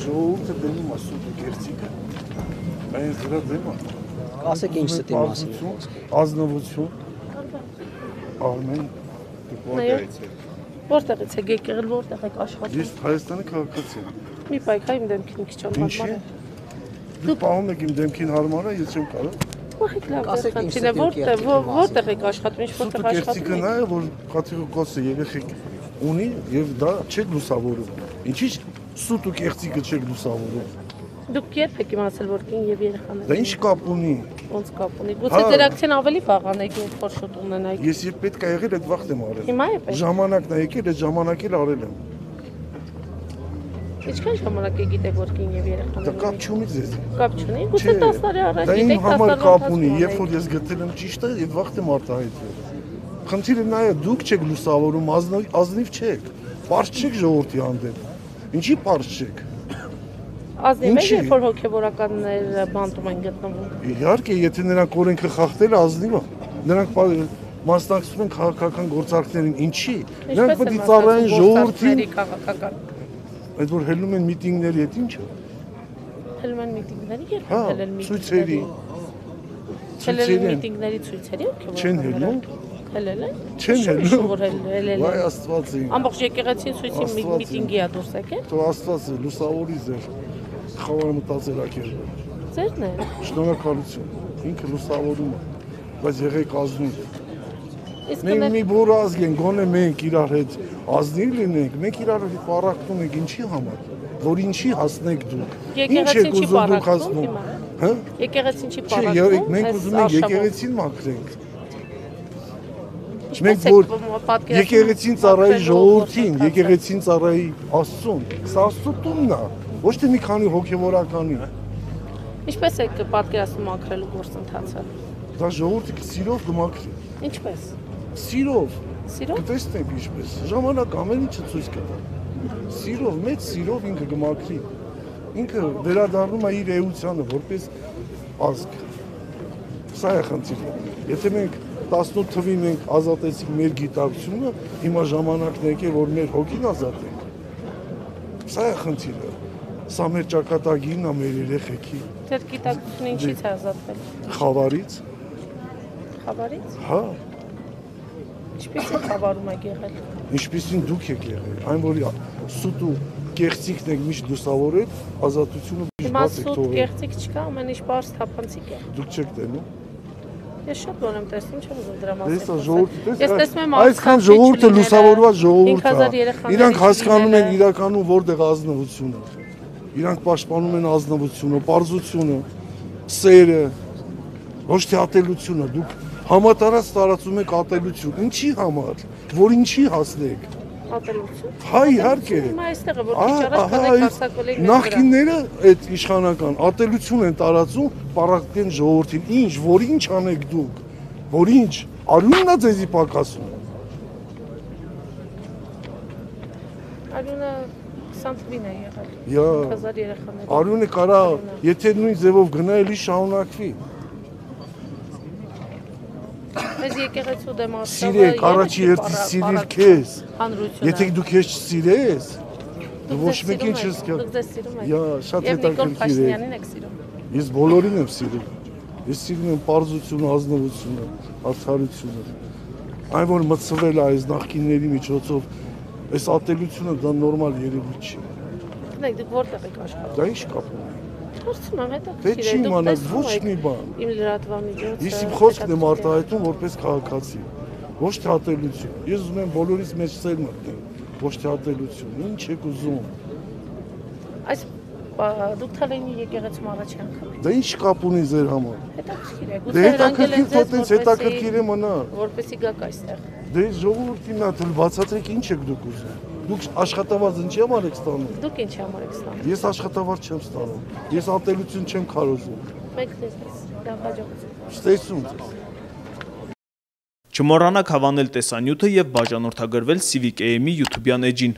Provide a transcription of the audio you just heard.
ժողովուրդը դնում է սուտը գեղցիկը, այն դրա դեմ է։ Ասեք ինչ ստի մասին։ Ազնվություն, Արմեն, Որտեղից եք եկել, որտեղ եք աշխատում։ Ես Հայաստանի քաղաքացի եմ։ Մի պայքա իմ դեմքին մի քիչ Ինչի՞։ Դուք պահում եք իմ դեմքին հարմար է, ես չեմ կարող։ Որտեղ եք աշխատում, ինչ որտեղ աշխատում եք։ Գեղցիկը նա է, որ կատեգորիկոսը երեխեք ունի եւ դա չեք լուսավորում։ Ինչի՞ սուտ ու գեղցիկը չեք լուսավորում։ Դուք երբ եք իմացել, որ կին եւ երեխաներ։ Դա ինչ կապ ունի։ Ոնց կապ ունի։ Գուցե դեր ակցիան ավելի վաղանեք ու փոշոտ ունենայիք։ Ես երբ պետք է եղել այդ վաղտ եմ արել։ Հիմա է պետք։ Ժամանակն է եկել, այդ ժամանակ էլ արել եմ։ Ինչքան ժամանակ է գիտեք, որ կին եւ երեխաներ։ Դա կապ չունի ձեզ։ Կապ չունի։ Գուցե 10 տարի առաջ գիտեք 10 տարի։ Դա իմ համար կապ ունի, երբ որ ես գտել եմ ճիշտը, այդ վաղտ եմ արտահայտվել։ Խնդիրը նա է, դուք չեք լուսավորում, ազնիվ չեք։ Պարզ չեք ժողովրդի հանդեպ։ Ինչի պարզ չեք։ Ազնիվ է, երբ որ հոգեվորականները բանտում են գտնվում։ Իհարկե, եթե նրանք օրենքը խախտել, ազնիվ է։ Նրանք մասնակցում են քաղաքական գործարքներին, ինչի։ Նրանք պետք է ծառայեն ժողովրդին։ Այդ որ հելնում են միտինգների, այդ ի՞նչ է։ Հելում են միտինգների, երբ հելել միտինգների։ Ցույցերի։ Հելել միտինգների ցույցերի, Չեն հելնում։ Հելել են։ Չեն հելնում։ Հելել։ Վայ Աստվածի։ Ամբողջ եկեղեցին ցույցի միտինգի է դուրս եկել։ Թող Աստվածը լուսավորի ձեր խավարը մտածելակերպը։ Ձերն է։ Շնորհակալություն։ Ինքը լուսավորում է, բայց եղեք ազնիվ։ Իսկ Մենք մի բուր ազգ ենք, գոնե մենք իրար հետ ազնիվ լինենք, մենք իրար հետ պառակտում ենք ինչի համար, որ ինչի հասնենք դուք։ Ինչ եք ուզում դուք հասնում։ Հա? Եկեղեցին չի պառակտում։ Չէ, մենք ուզում ենք եկեղեցին մաքրենք։ Մենք որ եկեղեցին ծառայի ժողովրդին, եկեղեցին ծառայի Աստծուն, սա Աստծո տունն է, ոչ թե մի քանի հոգևորականի։ Ինչպես եք պատկերացնում մաքրելու գործընթացը։ Դա ժողովուրդը սիրով կմաքրի։ Ինչպես։ Սիրով։ Սիրով։ Կտեսնեք ինչպես։ Ժամանակ ամեն ինչը ցույց կտա։ Սիրով, մեծ սիրով ինքը կմաքրի։ Ինքը վերադառնում է իր էությանը որպես ազգ։ Սա է խնդիրը։ Եթե մենք 18 թվին մենք ազատեցինք մեր գիտակցությունը, հիմա ժամանակն է եկել, որ մեր հոգին ազատենք։ Սա է խնդիրը։ Սա մեր ճակատագիրն է մեր երեխեքի։ Ձեր գիտակցությունը ինչից է ազատվել։ Խավարից։ Խավարից։ Հա։ Ինչպես է խավարում եք եղել։ Ինչպեսին դուք եք եղել, այն որ սուտ ու կեղծիկն եք միշտ լուսավորել, ազատությունը միշտ բաց եք թողել։ Հիմա սուտ կեղծիկ չկա, ամեն ինչ բարձ թափանցիկ է։ Դուք չեք տենում։ Ես շատ բան եմ տեսնում, չեմ ուզում դրա մասին։ Տեսա ժողովուրդը, ես տեսնում եմ այսքան ժողովուրդը լուսավորված ժողովուրդ է։ 5000 երեխաներ։ Իրանք հասկանում են իրականում որտեղ ազնվությունը։ Իրանք պաշտպանում են ազնվությունը, պարզությունը, սերը, ոչ թե ատելությունը։ Դուք համատարած տարածում եք ատելություն։ Ինչի համար, որ ինչի հասնեք։ Ատելություն։ Հա, իհարկե։ Հիմա այստեղ է որ քիչ առաջ կանեք հարձակվել եք։ Նախկինները այդ իշխանական ատելություն են տարածում, պարակտեն ժողովրդին։ Ինչ, որ ինչ անեք դուք, որ ինչ, արյունն է ձեզի պակասում։ Արյունը 20 թվին է եղել։ 5000 երեխաներ։ Արյունը կարա, եթե նույն ձևով գնա, էլի շարունակվի։ Մեզ եկեղեցու դեմ արշավը Սիրեք, առաջի հերթի սիրիր քեզ։ Եթե դու քեզ չսիրես, ոչ մեկին չես կա։ Դուք ձեզ սիրում եք։ Շատ Եվ Նիկոլ հետաքրքիր է։ Փաշինյանին եք սիրում։ Ես բոլորին եմ սիրում։ Ես սիրում եմ պարզությունը, ազնվությունը, արդարությունը։ Այն որ մտցվել է այս նախկինների միջոցով, այս ատելությունը դա նորմալ երևույթ չի։ Գնեք, դուք որտեղ եք աշխատում։ Դա ինչ կապ ունի։ Փորձում եմ հետաքրքիր Պետք չի իմանալ ոչ մի բան։ Իմ լրատվամիջոցը։ Ես իմ խոսքն եմ արտահայտում որպես քաղաքացի, ոչ թե ատելություն։ Ես ուզում եմ բոլորից մեջ ծեր մտնել, ոչ թե ատելություն։ Ինչ եք ուզում։ Այս դուք Թալենի եկեղեցում առաջի անգամ։ Դա ինչ կապ ունի ձեր համար։ Հետաքրքիր է։ Դե հետաքրքիր թողնես հետաքրքիր է մնա։ Որպեսի գաք այստեղ։ Դե ժողովրդին նա թել բացատրեք ինչ եք դուք ուզում։ Դուք աշխատավարձ ինչի համար եք ստանում։ Դուք ինչի համար եք ստանում։ Ես աշխատավարձ չեմ ստանում։ Ես ատելություն չեմ քարոզում։ Մեկ տեսնես, դա հաջողություն։ Ստեսում։ Չմոռանաք հավանել տեսանյութը եւ բաժանորդագրվել Civic AM-ի YouTube-յան էջին։